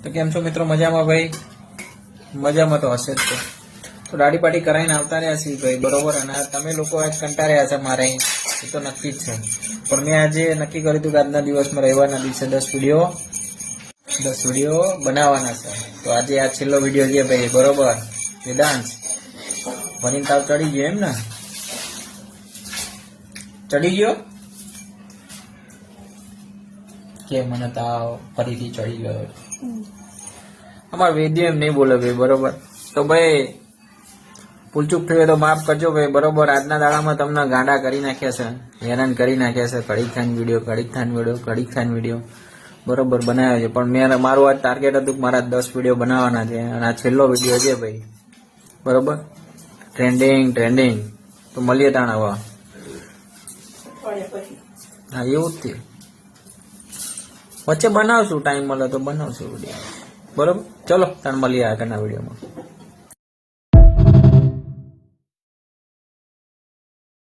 તો કેમ છો મિત્રો? મજામાં ભાઈ? મજામાં તો હશે જ તો દાઢી પાટી કરાવીને આવતા રહ્યા છીએ ભાઈ, બરોબર. અને તમે લોકો આજ કંટાળ્યા છે મારે, એ તો નક્કી જ છે. પણ મેં આજે નક્કી કર્યું હતું કે આજના દિવસમાં, રવિવારના દિવસે 10 વિડીયો બનાવવાના છે. તો આજે આ છેલ્લો વિડીયો છે ભાઈ, બરોબર. વેદાંત ભણીને તાવ ચડી ગયો એમ ને? ચડી ગયો કે મને તાવ ફરીથી ચડી ગયો? અમાર વૈદ્ય એમ નહીં બોલે ભાઈ, બરોબર. તો ભાઈ ભૂલચૂક થઈ તો માફ કરજો ભાઈ, બરોબર. આજના દાડામાં તમને ગાંડા કરી નાખ્યા છે, હેરાન કરી નાખ્યા છે. ઘડીક ખાન વિડીયો બરોબર બનાવ્યો છે. પણ મારું આજ ટાર્ગેટ હતું કે મારા 10 વિડીયો બનાવવાના છે, અને આ છેલ્લો વિડીયો છે ભાઈ, બરોબર. ટ્રેન્ડિંગ તો મળીએ તાણ હવે. હા એવું જ થયું. વચ્ચે બનાવશું, ટાઈમ મળે તો બનાવશું વિડીયો, બરોબર. ચલો તાણ મળીએ આગળના વિડીયોમાં.